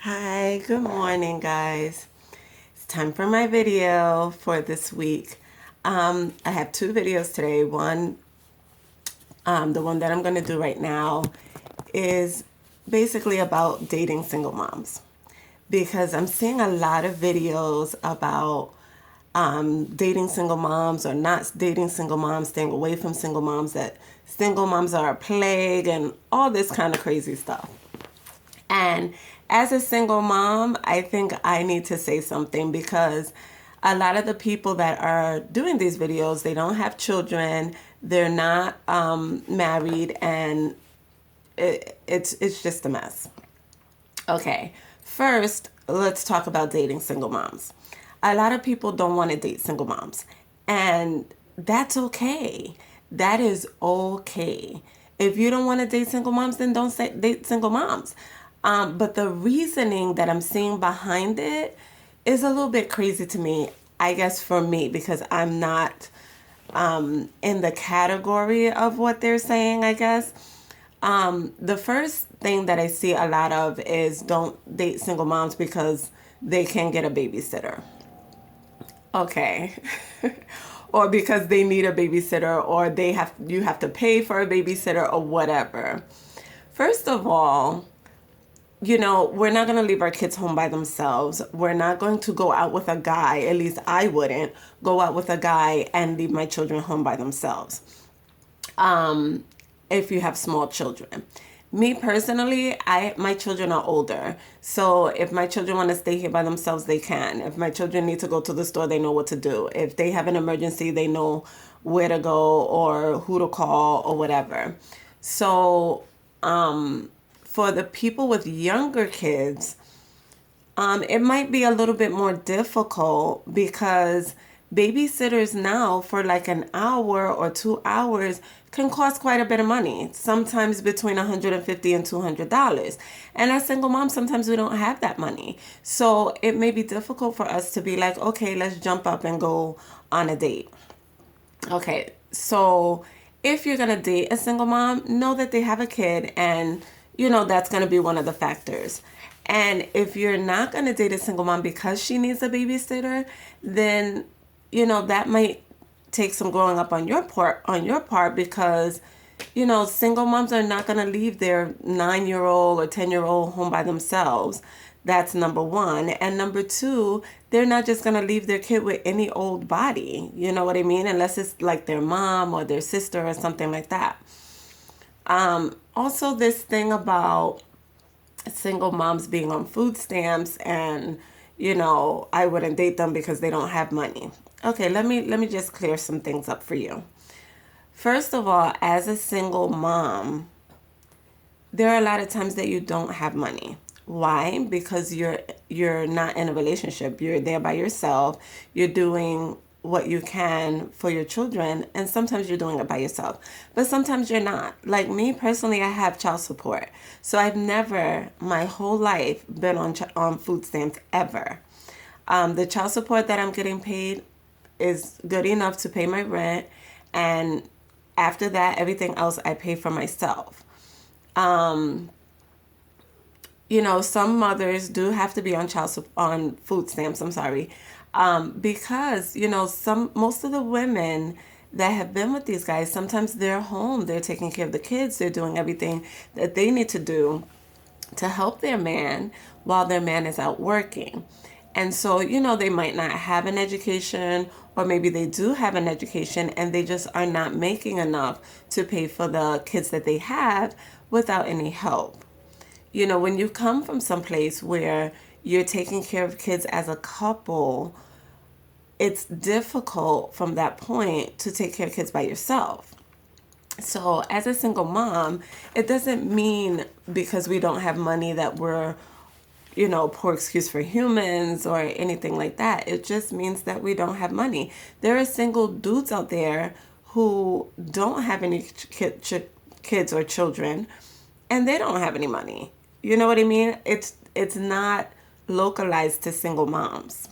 Hi, good morning, guys. It's time for my video for this week. I have two videos today. The one that I'm going to do right now is basically about dating single moms because I'm seeing a lot of videos about dating single moms or not dating single moms, staying away from single moms, that single moms are a plague, and all this kind of crazy stuff. And as a single mom, I think I need to say something because a lot of the people that are doing these videos, they don't have children, they're not married, and it's just a mess. Okay, first, let's talk about dating single moms. A lot of people don't want to date single moms, and that's okay. That is okay. If you don't want to date single moms, then don't date single moms. But the reasoning that I'm seeing behind it is a little bit crazy to me, I guess, for me, because I'm not in the category of what they're saying, I guess. The first thing that I see a lot of is don't date single moms because they can get a babysitter. Okay. Or because they need a babysitter, or you have to pay for a babysitter, or whatever. First of all, we're not going to leave our kids home by themselves. We're not going to go out with a guy, at least I wouldn't go out with a guy and leave my children home by themselves. If you have small children. Me personally, my children are older. So if my children want to stay here by themselves, they can. If my children need to go to the store, they know what to do. If they have an emergency, they know where to go or who to call or whatever. So, for the people with younger kids, it might be a little bit more difficult because babysitters now for like an hour or 2 hours can cost quite a bit of money, sometimes between $150 and $200. And as single moms, sometimes we don't have that money. So it may be difficult for us to be like, okay, let's jump up and go on a date. Okay, so if you're gonna date a single mom, know that they have a kid, and that's gonna be one of the factors. And if you're not gonna date a single mom because she needs a babysitter, then that might take some growing up on your part because single moms are not gonna leave their 9-year-old or 10-year-old home by themselves. That's number one. And number two, they're not just going to leave their kid with any old body. You know what I mean? Unless it's like their mom or their sister or something like that. Also, this thing about single moms being on food stamps and, I wouldn't date them because they don't have money. Okay, let me just clear some things up for you. First of all, as a single mom, there are a lot of times that you don't have money. Why? Because you're not in a relationship. You're there by yourself. You're doing what you can for your children, and sometimes you're doing it by yourself. But sometimes you're not. Like me personally, I have child support. So I've never, my whole life, been on food stamps ever. The child support that I'm getting paid is good enough to pay my rent, and after that, everything else I pay for myself. Some mothers do have to be on food stamps. I'm sorry, because most of the women that have been with these guys, sometimes they're home, they're taking care of the kids, they're doing everything that they need to do to help their man while their man is out working. And so, they might not have an education, or maybe they do have an education and they just are not making enough to pay for the kids that they have without any help. When you come from someplace where you're taking care of kids as a couple, it's difficult from that point to take care of kids by yourself. So as a single mom, it doesn't mean because we don't have money that we're, poor excuse for humans or anything like that. It just means that we don't have money. There are single dudes out there who don't have any kids or children, and they don't have any money. You know what I mean? It's not localized to single moms.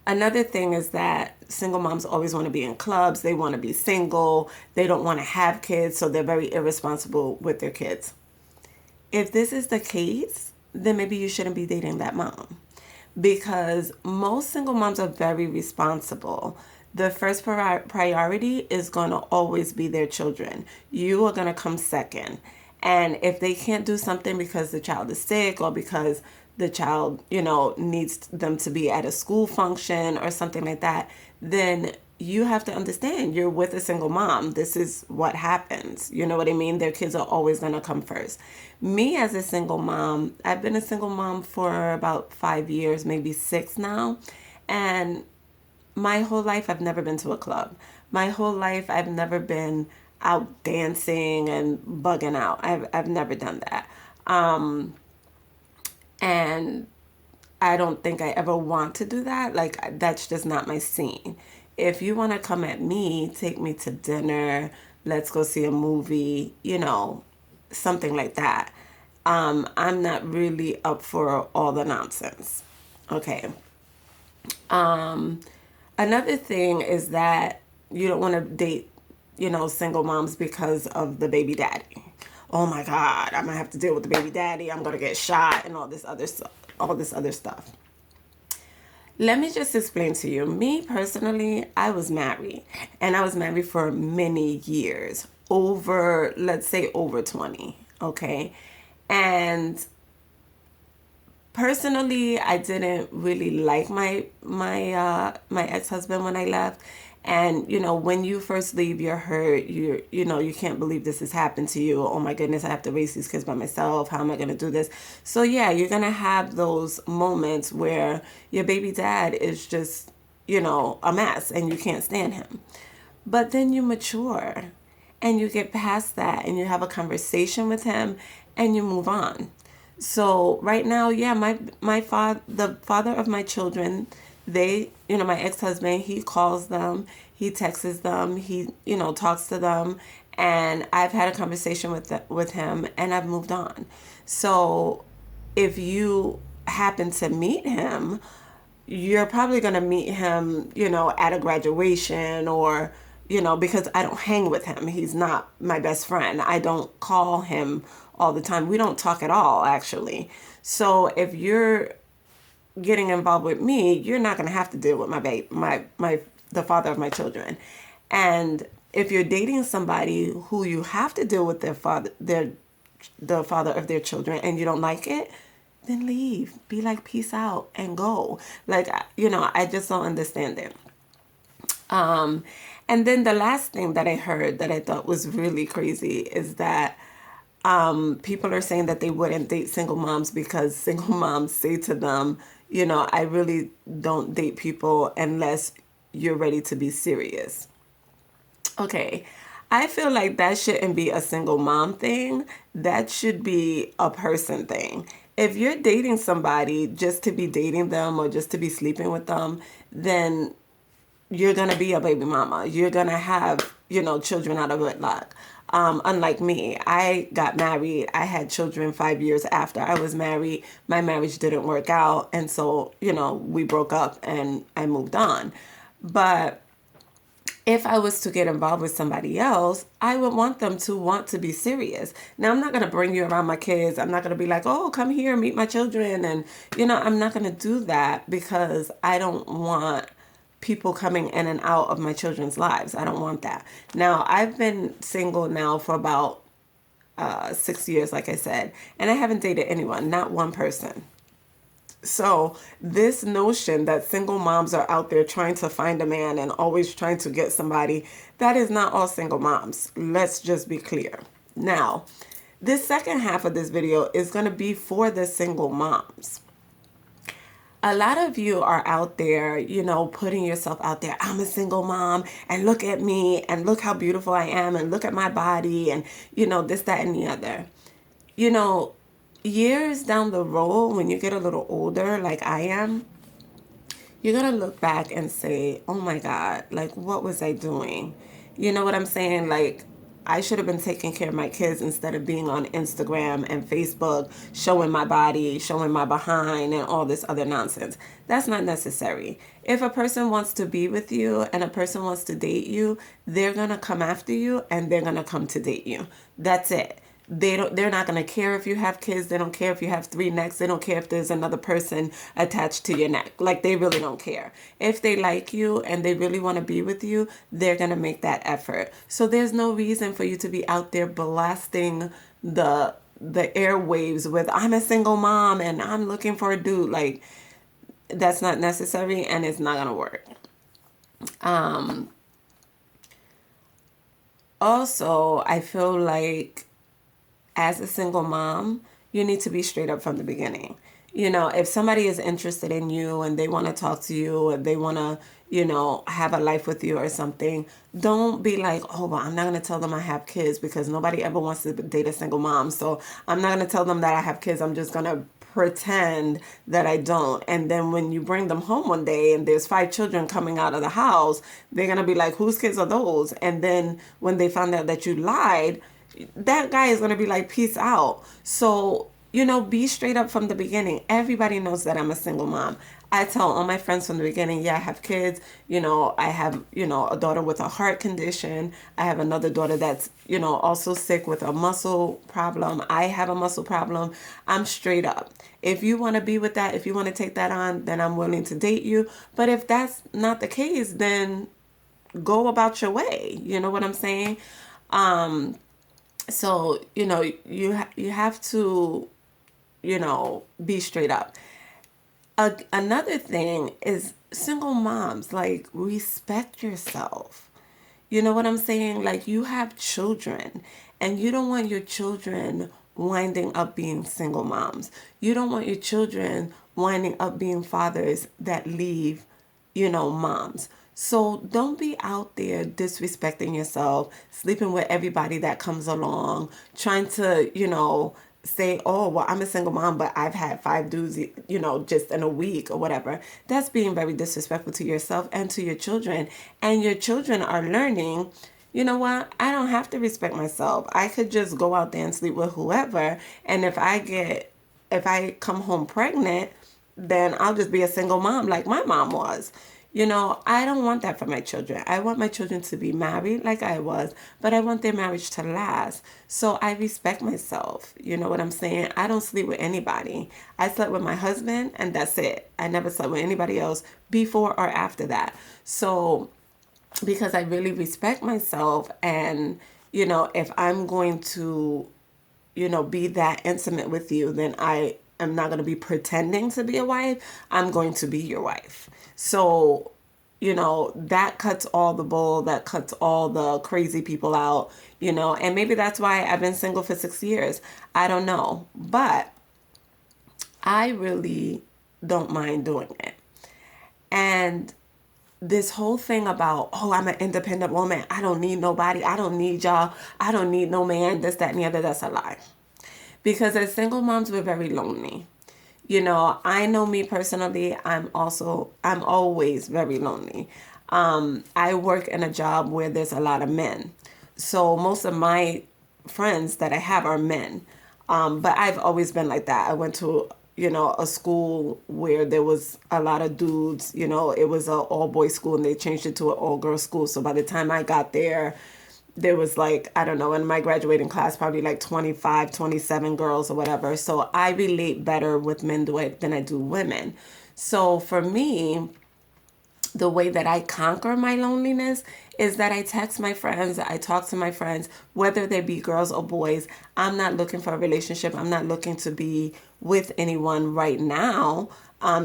Another thing is that single moms always want to be in clubs. They want to be single. They don't want to have kids, so they're very irresponsible with their kids. If this is the case, then maybe you shouldn't be dating that mom. Because most single moms are very responsible. The first priority is going to always be their children. You are going to come second. And if they can't do something because the child is sick or because the child, needs them to be at a school function or something like that, then you have to understand you're with a single mom. This is what happens. You know what I mean? Their kids are always going to come first. Me as a single mom, I've been a single mom for about 5 years, maybe 6 now. And my whole life, I've never been to a club. My whole life, I've never been out dancing and bugging out. I've never done that. And I don't think I ever want to do that. Like, that's just not my scene. If you want to come at me, take me to dinner, let's go see a movie, something like that. I'm not really up for all the nonsense. Okay. Another thing is that you don't want to date, single moms because of the baby daddy. Oh my God, I'm gonna have to deal with the baby daddy. I'm gonna get shot and all this other stuff. Let me just explain to you. Me personally, I was married, and I was married for many years, let's say over 20. Okay, and personally, I didn't really like my ex-husband when I left. And, when you first leave, you're hurt. You can't believe this has happened to you. Oh my goodness, I have to raise these kids by myself. How am I going to do this? So yeah, you're going to have those moments where your baby dad is just, a mess and you can't stand him. But then you mature and you get past that and you have a conversation with him and you move on. So right now, yeah, the father of my children, my ex-husband, he calls them, he texts them, he, talks to them, and I've had a conversation with him and I've moved on. So if you happen to meet him, you're probably going to meet him, at a graduation or, because I don't hang with him. He's not my best friend. I don't call him all the time. We don't talk at all, actually. So if you're getting involved with me, you're not going to have to deal with the father of my children. And if you're dating somebody who you have to deal with the father of their children and you don't like it, then leave. Be like, peace out and go. Like, I just don't understand it. And then the last thing that I heard that I thought was really crazy is that people are saying that they wouldn't date single moms because single moms say to them, I really don't date people unless you're ready to be serious. Okay, I feel like that shouldn't be a single mom thing. That should be a person thing. If you're dating somebody just to be dating them or just to be sleeping with them, then you're going to be a baby mama. You're going to have, children out of wedlock. Unlike me, I got married. I had children 5 years after I was married. My marriage didn't work out. And so, we broke up and I moved on. But if I was to get involved with somebody else, I would want them to want to be serious. Now, I'm not going to bring you around my kids. I'm not going to be like, oh, come here, meet my children. And, I'm not going to do that because I don't want people coming in and out of my children's lives. I don't want that. Now, I've been single now for about 6 years, like I said, and I haven't dated anyone, not one person. So this notion that single moms are out there trying to find a man and always trying to get somebody, that is not all single moms. Let's just be clear. Now, this second half of this video is going to be for the single moms. A lot of you are out there, putting yourself out there. I'm a single mom and look at me and look how beautiful I am and look at my body and, this, that, and the other. Years down the road, when you get a little older, like I am, you're going to look back and say, oh my God, like, what was I doing? You know what I'm saying? Like, I should have been taking care of my kids instead of being on Instagram and Facebook, showing my body, showing my behind, and all this other nonsense. That's not necessary. If a person wants to be with you and a person wants to date you, they're going to come after you and they're going to come to date you. That's it. they're not going to care if you have kids. They don't care if you have three necks. They don't care if there's another person attached to your neck. Like, they really don't care. If they like you and they really want to be with you, they're going to make that effort. So there's no reason for you to be out there blasting the airwaves with, I'm a single mom and I'm looking for a dude. Like, that's not necessary, and it's not going to work. Also, I feel like as a single mom, you need to be straight up from the beginning. If somebody is interested in you and they want to talk to you and they want to, have a life with you or something, don't be like, oh, well, I'm not going to tell them I have kids, because nobody ever wants to date a single mom. So I'm not going to tell them that I have kids. I'm just going to pretend that I don't. And then when you bring them home one day and there's 5 children coming out of the house, they're going to be like, whose kids are those? And then when they found out that you lied, that guy is going to be like, peace out. So, be straight up from the beginning. Everybody knows that I'm a single mom. I tell all my friends from the beginning, yeah, I have kids. I have, a daughter with a heart condition. I have another daughter that's, also sick with a muscle problem. I have a muscle problem. I'm straight up. If you want to be with that, if you want to take that on, then I'm willing to date you. But if that's not the case, then go about your way. You know what I'm saying? So, you have to, be straight up. Another thing is, single moms, like, respect yourself. You know what I'm saying? Like, you have children and you don't want your children winding up being single moms. You don't want your children winding up being fathers that leave, moms. So don't be out there disrespecting yourself, sleeping with everybody that comes along, trying to, say, oh, well, I'm a single mom, but I've had 5 dudes, just in a week or whatever. That's being very disrespectful to yourself and to your children. And your children are learning, you know what? I don't have to respect myself. I could just go out there and sleep with whoever. And if I come home pregnant, then I'll just be a single mom like my mom was. I don't want that for my children. I want my children to be married like I was, but I want their marriage to last. So I respect myself. You know what I'm saying? I don't sleep with anybody. I slept with my husband and that's it. I never slept with anybody else before or after that. So because I really respect myself, and, if I'm going to, be that intimate with you, then I am not going to be pretending to be a wife. I'm going to be your wife. So, that cuts all the bull, that cuts all the crazy people out, and maybe that's why I've been single for 6 years. I don't know, but I really don't mind doing it. And this whole thing about, oh, I'm an independent woman, I don't need nobody, I don't need y'all, I don't need no man, this, that, and the other, that's a lie. Because as single moms, we're very lonely. I know me personally, I'm always very lonely. I work in a job where there's a lot of men. So most of my friends that I have are men. But I've always been like that. I went to, a school where there was a lot of dudes. It was an all-boys school and they changed it to an all-girls school. So by the time I got there was like, I don't know, in my graduating class, probably like 25, 27 girls or whatever. So I relate better with men than I do women. So for me, the way that I conquer my loneliness is that I text my friends, I talk to my friends, whether they be girls or boys. I'm not looking for a relationship. I'm not looking to be with anyone right now.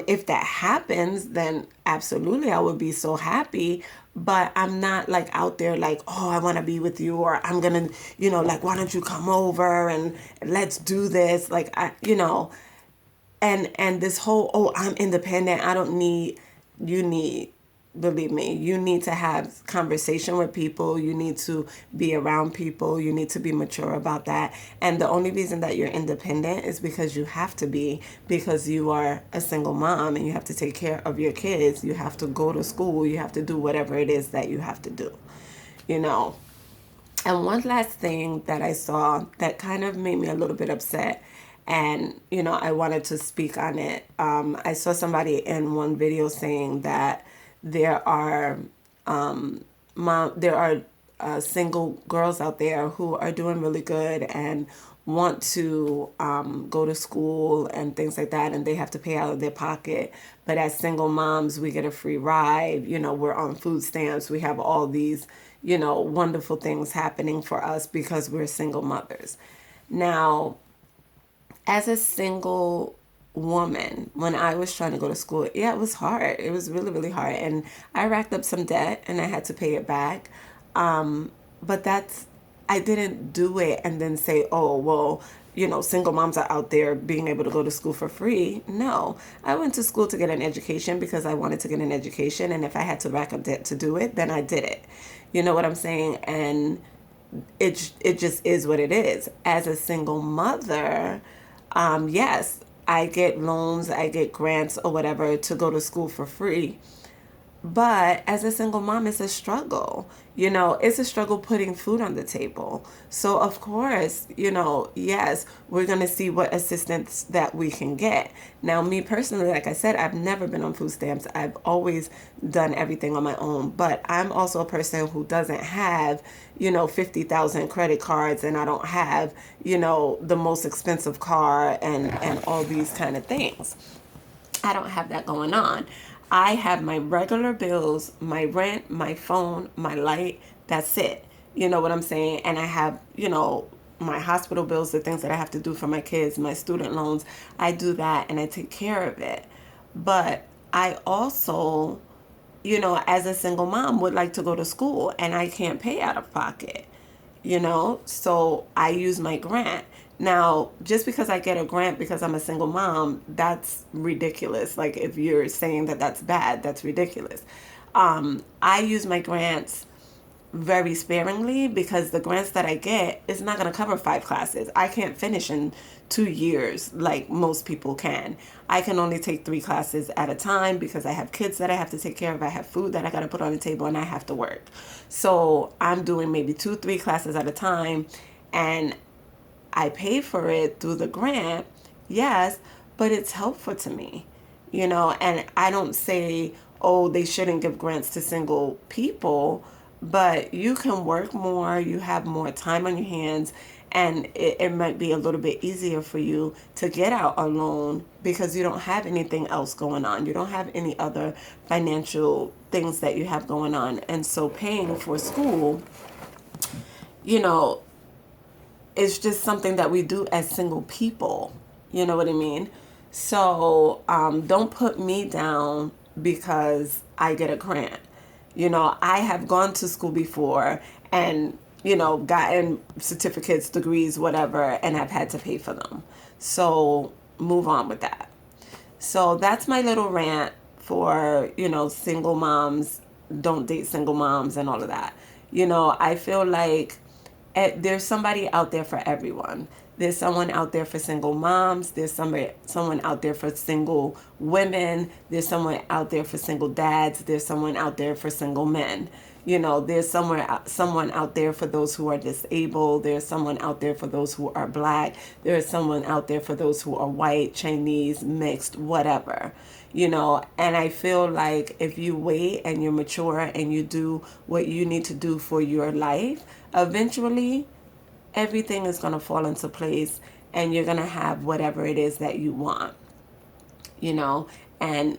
If that happens, then absolutely I would be so happy. But I'm not like out there like, oh, I want to be with you, or I'm going to, like, why don't you come over and let's do this? Like, and this whole, oh, I'm independent. I don't need, believe me, you need to have conversation with people. You need to be around people. You need to be mature about that. And the only reason that you're independent is because you have to be, because you are a single mom and you have to take care of your kids. You have to go to school. You have to do whatever it is that you have to do, And one last thing that I saw that kind of made me a little bit upset, and, I wanted to speak on it. I saw somebody in one video saying that there are single girls out there who are doing really good and want to go to school and things like that, and they have to pay out of their pocket. But as single moms, we get a free ride. We're on food stamps. We have all these, wonderful things happening for us because we're single mothers. Now, as a single woman, when I was trying to go to school, yeah, it was hard. It was really, really hard. And I racked up some debt and I had to pay it back. But I didn't do it and then say, oh, well, single moms are out there being able to go to school for free. No, I went to school to get an education because I wanted to get an education. And if I had to rack up debt to do it, then I did it. You know what I'm saying? And it just is what it is. As a single mother, yes, I get loans, I get grants or whatever to go to school for free. But as a single mom, it's a struggle. It's a struggle putting food on the table. So, of course, yes, we're going to see what assistance that we can get. Now, me personally, like I said, I've never been on food stamps. I've always done everything on my own. But I'm also a person who doesn't have, 50,000 credit cards, and I don't have, the most expensive car and all these kind of things. I don't have that going on. I have my regular bills, my rent, my phone, my light. That's it. You know what I'm saying? And I have, my hospital bills, the things that I have to do for my kids, my student loans. I do that and I take care of it. But I also, as a single mom, would like to go to school and I can't pay out of pocket. So I use my grant. Now, just because I get a grant because I'm a single mom, that's ridiculous. Like, if you're saying that that's bad, that's ridiculous. I use my grants very sparingly because the grants that I get is not going to cover 5 classes. I can't finish in 2 years like most people can. I can only take 3 classes at a time because I have kids that I have to take care of. I have food that I got to put on the table and I have to work. So I'm doing maybe 2-3 classes at a time, and I pay for it through the grant, yes, but it's helpful to me, and I don't say, oh, they shouldn't give grants to single people, but you can work more, you have more time on your hands, and it might be a little bit easier for you to get out a loan because you don't have anything else going on. You don't have any other financial things that you have going on. And so paying for school, it's just something that we do as single people. You know what I mean? So don't put me down because I get a grant. I have gone to school before and, gotten certificates, degrees, whatever, and I've had to pay for them. So move on with that. So that's my little rant for, single moms, don't date single moms and all of that. I feel like there's somebody out there for everyone. There's someone out there for single moms. There's someone out there for single women. There's someone out there for single dads. There's someone out there for single men. There's someone out there for those who are disabled. There's someone out there for those who are black. There's someone out there for those who are white, Chinese, mixed, whatever. And I feel like if you wait and you're mature and you do what you need to do for your life, eventually everything is going to fall into place and you're going to have whatever it is that you want, and,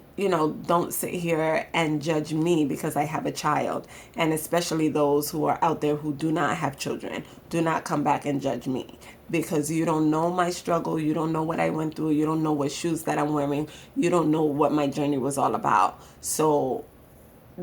don't sit here and judge me because I have a child. And especially those who are out there who do not have children, do not come back and judge me because you don't know my struggle. You don't know what I went through. You don't know what shoes that I'm wearing. You don't know what my journey was all about. So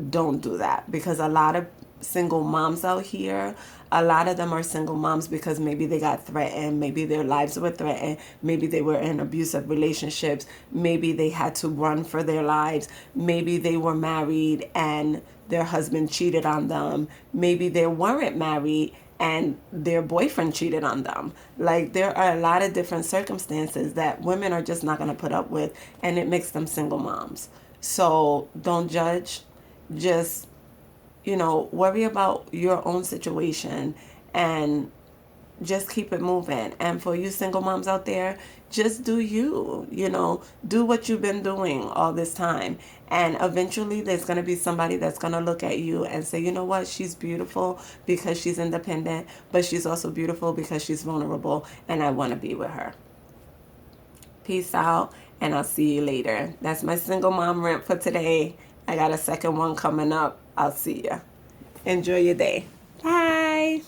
don't do that, because a lot of single moms out here, a lot of them are single moms because maybe they got threatened, maybe their lives were threatened, maybe they were in abusive relationships, maybe they had to run for their lives, maybe they were married and their husband cheated on them, maybe they weren't married and their boyfriend cheated on them. Like, there are a lot of different circumstances that women are just not going to put up with, and it makes them single moms. So don't judge. Just, worry about your own situation and just keep it moving. And for you single moms out there, just do you, do what you've been doing all this time. And eventually there's going to be somebody that's going to look at you and say, you know what, she's beautiful because she's independent, but she's also beautiful because she's vulnerable, and I want to be with her. Peace out, and I'll see you later. That's my single mom rant for today. I got a second one coming up. I'll see ya. Enjoy your day. Bye.